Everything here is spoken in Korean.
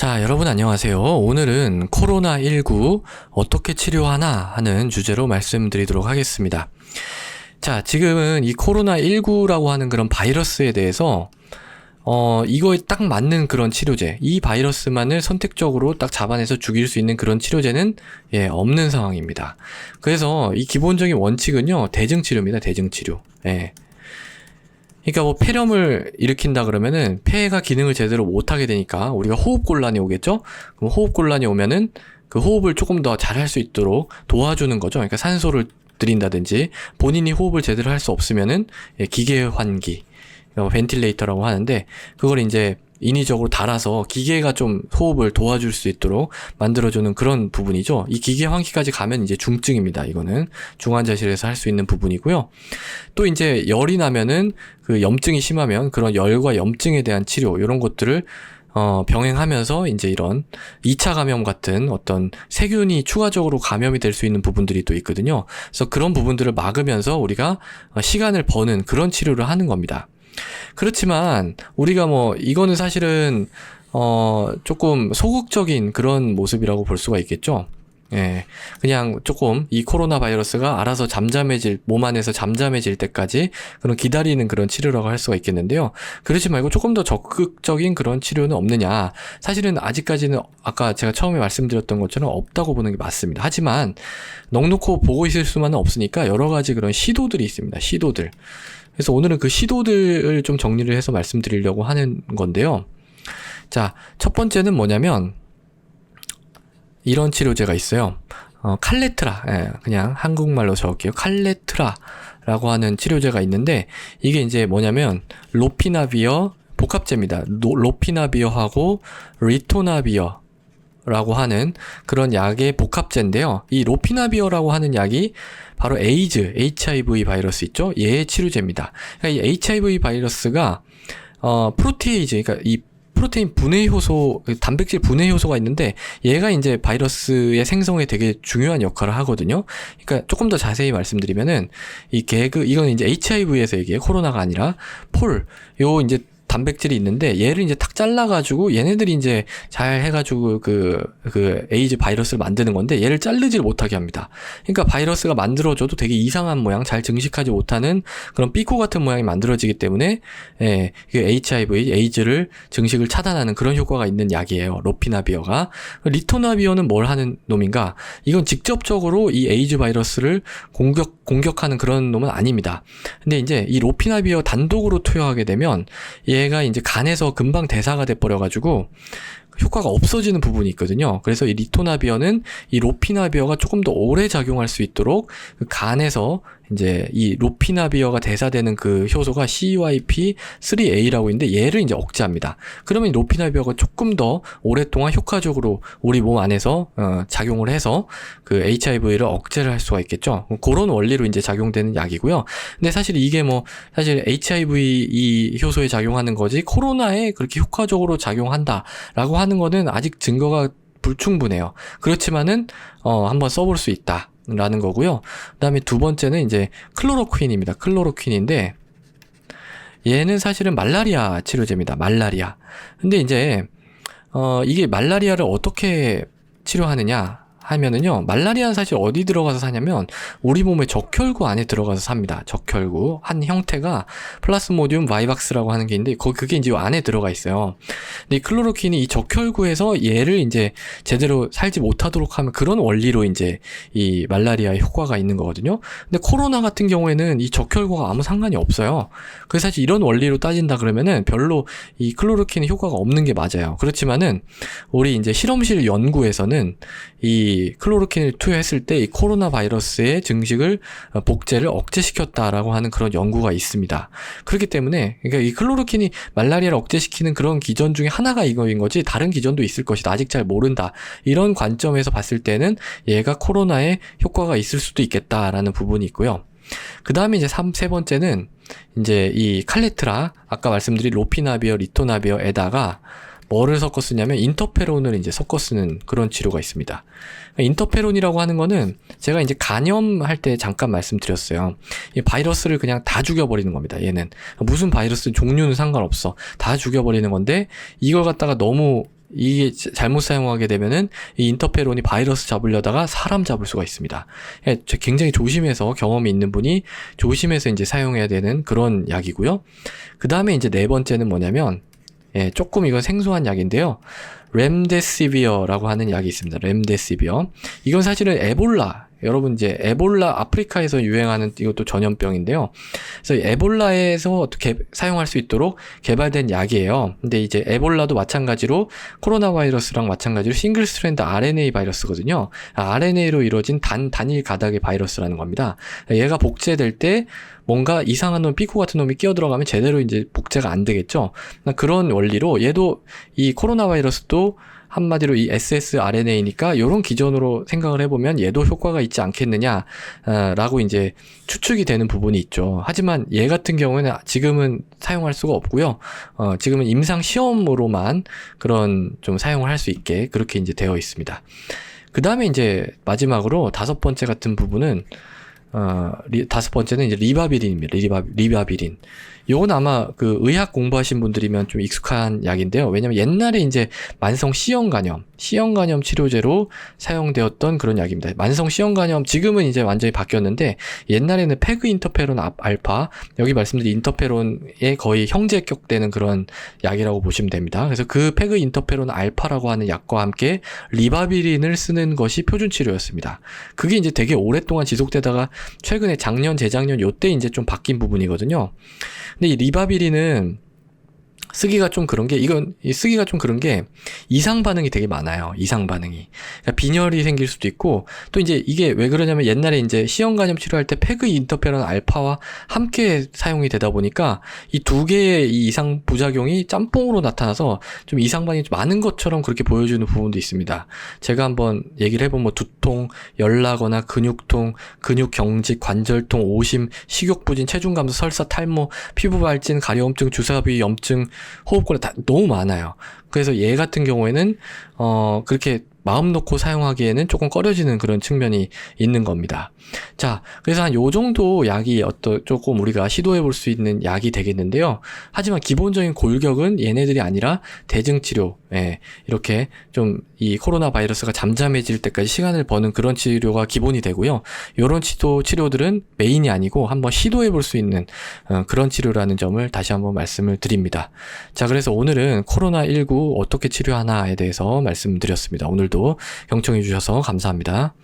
자, 여러분 안녕하세요. 오늘은 코로나19 어떻게 치료하나 하는 주제로 말씀드리도록 하겠습니다. 자, 지금은 이 코로나19라고 하는 그런 바이러스에 대해서 이거에 딱 맞는 그런 치료제, 이 바이러스만을 선택적으로 딱 잡아내서 죽일 수 있는 그런 치료제는 없는 상황입니다. 그래서 이 기본적인 원칙은요, 대증치료입니다. 대증치료. 그러니까 뭐 폐렴을 일으킨다 그러면은 폐가 기능을 제대로 못하게 되니까 우리가 호흡곤란이 오겠죠? 그럼 호흡곤란이 오면은 그 호흡을 조금 더 잘할 수 있도록 도와주는 거죠. 그러니까 산소를 드린다든지 본인이 호흡을 제대로 할 수 없으면은 기계 환기, 벤틸레이터라고 하는데 그걸 이제 인위적으로 달아서 기계가 좀 호흡을 도와줄 수 있도록 만들어주는 그런 부분이죠. 이 기계 환기까지 가면 이제 중증입니다. 이거는 중환자실에서 할 수 있는 부분이고요. 또 이제 열이 나면은 그 염증이 심하면 그런 열과 염증에 대한 치료, 이런 것들을 병행하면서 이제 이런 2차 감염 같은 어떤 세균이 추가적으로 감염이 될 수 있는 부분들이 또 있거든요. 그래서 그런 부분들을 막으면서 우리가 시간을 버는 그런 치료를 하는 겁니다. 그렇지만 우리가 이거는 사실은 조금 소극적인 그런 모습이라고 볼 수가 있겠죠. 그냥 조금 이 코로나 바이러스가 알아서 몸 안에서 잠잠해질 때까지 그런 기다리는 그런 치료라고 할 수가 있겠는데요. 그렇지 말고 조금 더 적극적인 그런 치료는 없느냐? 사실은 아직까지는 아까 제가 처음에 말씀드렸던 것처럼 없다고 보는 게 맞습니다. 하지만 넋놓고 보고 있을 수만은 없으니까 여러 가지 그런 시도들이 있습니다. 시도들. 그래서 오늘은 그 시도들을 좀 정리를 해서 말씀드리려고 하는 건데요. 자, 첫 번째는 뭐냐면 이런 치료제가 있어요. 칼레트라. 그냥 한국말로 적을게요. 칼레트라라고 하는 치료제가 있는데 이게 이제 뭐냐면 로피나비어 복합제입니다. 로피나비어하고 리토나비어 라고 하는 그런 약의 복합제인데요. 이 로피나비어라고 하는 약이 바로 HIV 바이러스 있죠? 얘의 치료제입니다. 그러니까 이 HIV 바이러스가 프로티에이즈, 그러니까 이 프로테인 분해 효소, 단백질 분해 효소가 있는데 얘가 이제 바이러스의 생성에 되게 중요한 역할을 하거든요. 그러니까 조금 더 자세히 말씀드리면은 이건 이제 HIV에서 얘기해요. 코로나가 아니라 요 이제 단백질이 있는데 얘를 이제 탁 잘라가지고 얘네들이 이제 잘 해가지고 그 에이즈 바이러스를 만드는 건데 얘를 자르질 못하게 합니다. 그러니까 바이러스가 만들어져도 되게 이상한 모양, 잘 증식하지 못하는 그런 삐꼬 같은 모양이 만들어지기 때문에 HIV, 에이즈를 증식을 차단하는 그런 효과가 있는 약이에요. 로피나비어가. 리토나비어는 뭘 하는 놈인가? 이건 직접적으로 이 에이즈 바이러스를 공격하는 그런 놈은 아닙니다. 근데 이제 이 로피나비어 단독으로 투여하게 되면 얘가 이제 간에서 금방 대사가 돼버려가지고 효과가 없어지는 부분이 있거든요. 그래서 이 리토나비어는 이 로피나비어가 조금 더 오래 작용할 수 있도록 간에서 이제 이 로피나비어가 대사되는 그 효소가 CYP3A라고 있는데 얘를 이제 억제합니다. 그러면 이 로피나비어가 조금 더 오랫동안 효과적으로 우리 몸 안에서 작용을 해서 그 HIV를 억제를 할 수가 있겠죠. 그런 원리로 이제 작용되는 약이고요. 근데 사실 이게 사실 HIV 이 효소에 작용하는 거지 코로나에 그렇게 효과적으로 작용한다라고 하는 거는 아직 증거가 불충분해요. 그렇지만은 한번 써볼 수 있다. 라는 거고요. 그 다음에 두 번째는 이제 클로로퀸입니다. 클로로퀸인데 얘는 사실은 말라리아 치료제입니다. 말라리아. 근데 이제 이게 말라리아를 어떻게 치료하느냐 하면은요, 말라리아는 사실 어디 들어가서 사냐면 우리 몸의 적혈구 안에 들어가서 삽니다. 적혈구 한 형태가 플라스모디움 바이박스라고 하는 게 있는데 그게 이제 안에 들어가 있어요. 근데 이 클로로퀸이 이 적혈구에서 얘를 이제 제대로 살지 못하도록 하면 그런 원리로 이제 이 말라리아의 효과가 있는 거거든요. 근데 코로나 같은 경우에는 이 적혈구가 아무 상관이 없어요. 그래서 사실 이런 원리로 따진다 그러면은 별로 이 클로로퀸의 효과가 없는 게 맞아요. 그렇지만은 우리 이제 실험실 연구에서는 이 클로로킨을 투여했을 때 이 코로나 바이러스의 증식을 복제를 억제시켰다라고 하는 그런 연구가 있습니다. 그렇기 때문에 그러니까 이 클로로킨이 말라리아를 억제시키는 그런 기전 중에 하나가 이거인 거지 다른 기전도 있을 것이다. 아직 잘 모른다. 이런 관점에서 봤을 때는 얘가 코로나에 효과가 있을 수도 있겠다라는 부분이 있고요. 그 다음에 이제 세 번째는 이제 이 칼레트라, 아까 말씀드린 로피나비어, 리토나비어에다가 뭐를 섞어 쓰냐면 인터페론을 이제 섞어 쓰는 그런 치료가 있습니다. 인터페론이라고 하는 거는 제가 이제 간염할 때 잠깐 말씀드렸어요. 이 바이러스를 그냥 다 죽여버리는 겁니다. 얘는 무슨 바이러스 종류는 상관없어. 다 죽여버리는 건데 이걸 갖다가 너무 이게 잘못 사용하게 되면은 이 인터페론이 바이러스 잡으려다가 사람 잡을 수가 있습니다. 굉장히 조심해서 경험이 있는 분이 조심해서 이제 사용해야 되는 그런 약이고요. 그 다음에 이제 네 번째는 뭐냐면, 조금 이건 생소한 약인데요. 렘데시비어라고 하는 약이 있습니다. 렘데시비어. 이건 사실은 에볼라. 여러분 이제 에볼라 아프리카에서 유행하는 이것도 전염병인데요. 그래서 에볼라에서 어떻게 사용할 수 있도록 개발된 약이에요. 근데 이제 에볼라도 마찬가지로 코로나 바이러스랑 마찬가지로 싱글 스트랜드 RNA 바이러스거든요. RNA로 이루어진 단일 가닥의 바이러스라는 겁니다. 얘가 복제될 때 뭔가 이상한 놈, 삐꾸 같은 놈이 끼어 들어가면 제대로 이제 복제가 안 되겠죠. 그런 원리로 얘도 이 코로나 바이러스도 한마디로 이 ssRNA니까 이런 기전으로 생각을 해보면 얘도 효과가 있지 않겠느냐라고 이제 추측이 되는 부분이 있죠. 하지만 얘 같은 경우에는 지금은 사용할 수가 없고요. 지금은 임상 시험으로만 그런 좀 사용을 할 수 있게 그렇게 이제 되어 있습니다. 그 다음에 이제 마지막으로 다섯 번째 같은 부분은 다섯 번째는 이제 리바비린입니다. 리바비린. 요건 아마 그 의학 공부하신 분들이면 좀 익숙한 약인데요. 왜냐면 옛날에 이제 만성 C형 간염 치료제로 사용되었던 그런 약입니다. 만성 C형 간염 지금은 이제 완전히 바뀌었는데 옛날에는 페그 인터페론 알파, 여기 말씀드린 인터페론의 거의 형제격되는 그런 약이라고 보시면 됩니다. 그래서 그 페그 인터페론 알파라고 하는 약과 함께 리바비린을 쓰는 것이 표준 치료였습니다. 그게 이제 되게 오랫동안 지속되다가 최근에 작년, 재작년 요때 이제 좀 바뀐 부분이거든요. 근데 이 리바비린은 쓰기가 좀 그런 게 이상 반응이 되게 많아요. 이상 반응이. 그러니까 빈혈이 생길 수도 있고, 또 이제 이게 왜 그러냐면 옛날에 이제 C형 간염 치료할 때 페그 인터페론 알파와 함께 사용이 되다 보니까 이 두 개의 이 이상 부작용이 짬뽕으로 나타나서 좀 이상 반응이 좀 많은 것처럼 그렇게 보여주는 부분도 있습니다. 제가 한번 얘기를 해보면 뭐 두통, 열나거나 근육통, 근육 경직, 관절통, 오심, 식욕부진, 체중 감소, 설사, 탈모, 피부 발진, 가려움증, 주사부위 염증, 호흡곤란 다 너무 많아요. 그래서 얘 같은 경우에는 그렇게 마음 놓고 사용하기에는 조금 꺼려지는 그런 측면이 있는 겁니다. 자, 그래서 한 요 정도 약이 조금 우리가 시도해 볼 수 있는 약이 되겠는데요. 하지만 기본적인 골격은 얘네들이 아니라 대증치료, 이렇게 좀 이 코로나 바이러스가 잠잠해질 때까지 시간을 버는 그런 치료가 기본이 되고요. 요런 치료들은 메인이 아니고 한번 시도해 볼 수 있는 그런 치료라는 점을 다시 한번 말씀을 드립니다. 자, 그래서 오늘은 코로나19 어떻게 치료하나에 대해서 말씀드렸습니다. 오늘도 경청해 주셔서 감사합니다.